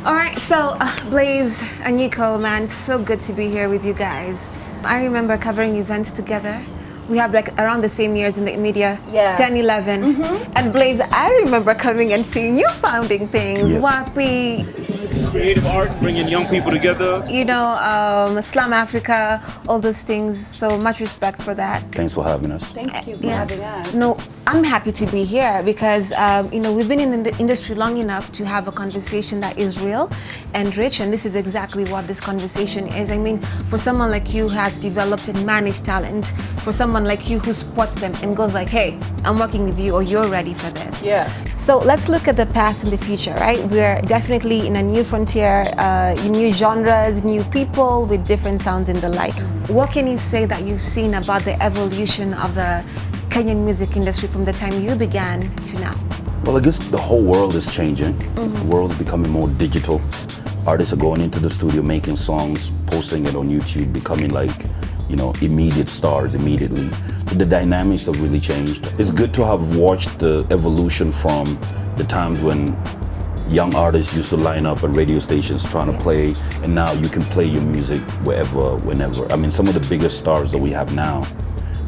All right, so Blaze, ANYIKO, man, so good to be here with you guys. I remember covering events together. We have like around the same years in the media, 10, 11. And Blaze, I remember coming and seeing you founding things, WAPI. Creative art, bringing young people together. You know, Slam Africa, all those things. So much respect for that. Thanks for having us. Thank you for having us. No, I'm happy to be here because, you know, we've been in the industry long enough to have a conversation that is real and rich. And this is exactly what this conversation is. I mean, for someone like you who has developed and managed talent, for someone like you who spots them and goes like, hey, I'm working with you or you're ready for this. Yeah. So let's look at the past and the future, right? We're definitely in a new frontier, new genres, new people with different sounds and the like. What can you say that you've seen about the evolution of the Kenyan music industry from the time you began to now? Well, I guess the whole world is changing. The world is becoming more digital. Artists are going into the studio, making songs, posting it on YouTube, becoming like, you know, immediate stars immediately. The dynamics have really changed. It's good to have watched the evolution from the times when young artists used to line up at radio stations trying to play, and now you can play your music wherever, whenever. I mean, some of the biggest stars that we have now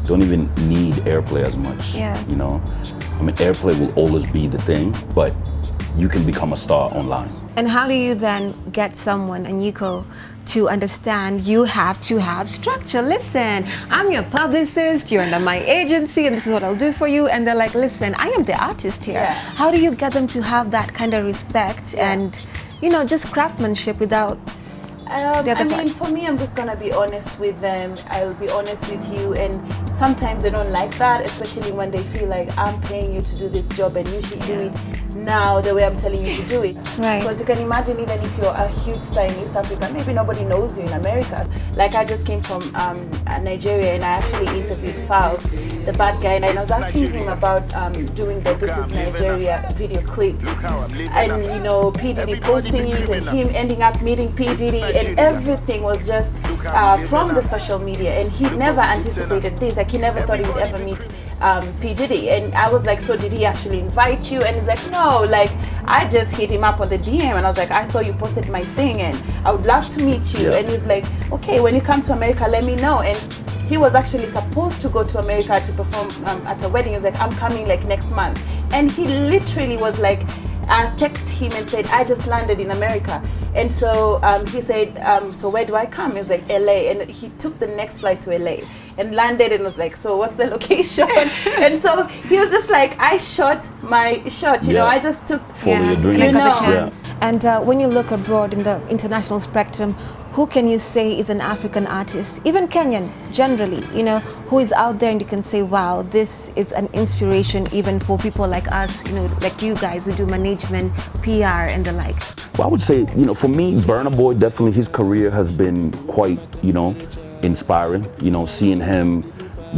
don't even need airplay as much, you know? I mean, airplay will always be the thing, but you can become a star online. And how do you then get someone, ANYIKO, to understand you have to have structure? Listen, I'm your publicist, you're under my agency, and this is what I'll do for you. And they're like, listen, I am the artist here. How do you get them to have that kind of respect and, you know, just craftsmanship without I mean, for me, I'm just gonna be honest with them. I'll be honest with you, and sometimes they don't like that, especially when they feel like I'm paying you to do this job and you should do it now the way I'm telling you to do it. Right. Because you can imagine, even if you're a huge star in East Africa, maybe nobody knows you in America. Like, I just came from Nigeria, and I actually interviewed Faust, the bad guy, and I was asking him about doing the This Is Nigeria video clip, and you know, P. Diddy posting it and him ending up meeting P. Diddy, and everything was just from the social media, and he never anticipated this. Like, he never thought he would ever meet P. Diddy. And I was like, so did he actually invite you? And he's like, no, like, I just hit him up on the DM, and I was like, I saw you posted my thing and I would love to meet you. And he's like, okay, when you come to America, let me know. And he was actually supposed to go to America to perform at a wedding. He's like, I'm coming like next month. And he literally was like, I texted him and said, I just landed in America. And so he said, so where do I come? He was like, LA. And he took the next flight to LA and landed and was like, so what's the location? And so he was just like, I shot my shot, you know, I just took, your dream. You know. And when you look abroad in the international spectrum, who can you say is an African artist, even Kenyan generally, you know, who is out there and you can say, wow, this is an inspiration even for people like us, you know, like you guys who do management, PR and the like? Well, I would say, you know, for me, Burna Boy, definitely his career has been quite, you know, inspiring. You know, seeing him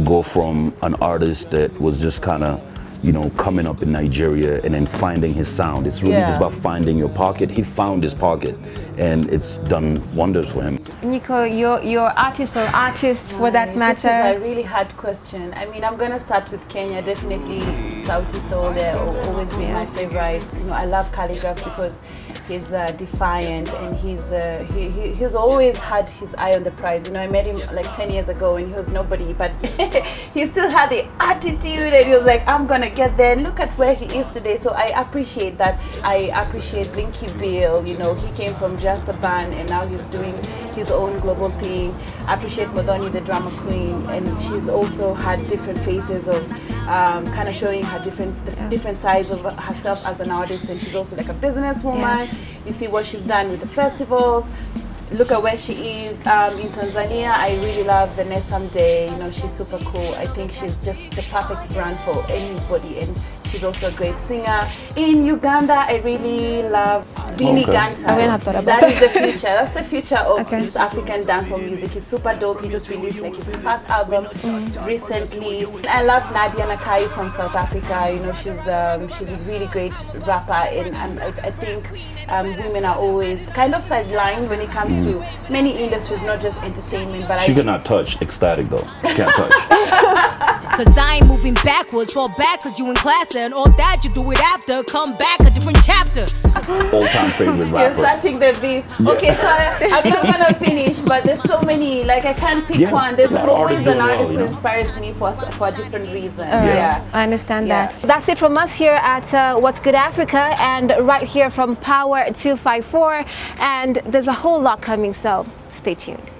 go from an artist that was just kind of, you know, coming up in Nigeria and then finding his sound. It's really just about finding your pocket. He found his pocket, and it's done wonders for him. ANYIKO, your artist or artists for that matter? This is a really hard question. I mean, I'm gonna start with Kenya. Definitely Sauti Sol, they'll always be my favorites. You know, I love Calligraph because he's defiant, and he's always had his eye on the prize. You know, I met him like 10 years ago and he was nobody, but he still had the attitude, and he was like, I'm gonna get there, and look at where he is today. So I appreciate that. I appreciate Linky Bill. You know, he came from just a band and now he's doing his own global thing. I appreciate Modoni, the drama queen, and she's also had different phases of kind of showing her different sides of herself as an artist, and she's also like a businesswoman. You see what she's done with the festivals. Look at where she is in Tanzania. I really love Vanessa Mdee. You know, she's super cool. I think she's just the perfect brand for anybody, and she's also a great singer. In Uganda, I really love Vini Ganta. That is the future. That's the future of this African dancehall music. He's super dope. He just released like his first album recently. I love Nadia Nakai from South Africa. You know, she's a really great rapper, and I think women are always kind of sidelined when it comes to many industries, not just entertainment. But she cannot touch Ecstatic though. She can't touch. Cause I ain't moving backwards, fall back cause you in class and all that you do it after, come back a different chapter. All-time favorite You're rapper. starting the beef. Yeah. Okay, so I'm not gonna finish, but there's so many, like I can't pick Yeah, one. There's a lot of always artists an doing well, artist you who know. inspires me for a different reason. All right. Yeah. I understand Yeah. that. That's it from us here at What's Good Africa, and right here from Power 254. And there's a whole lot coming, so stay tuned.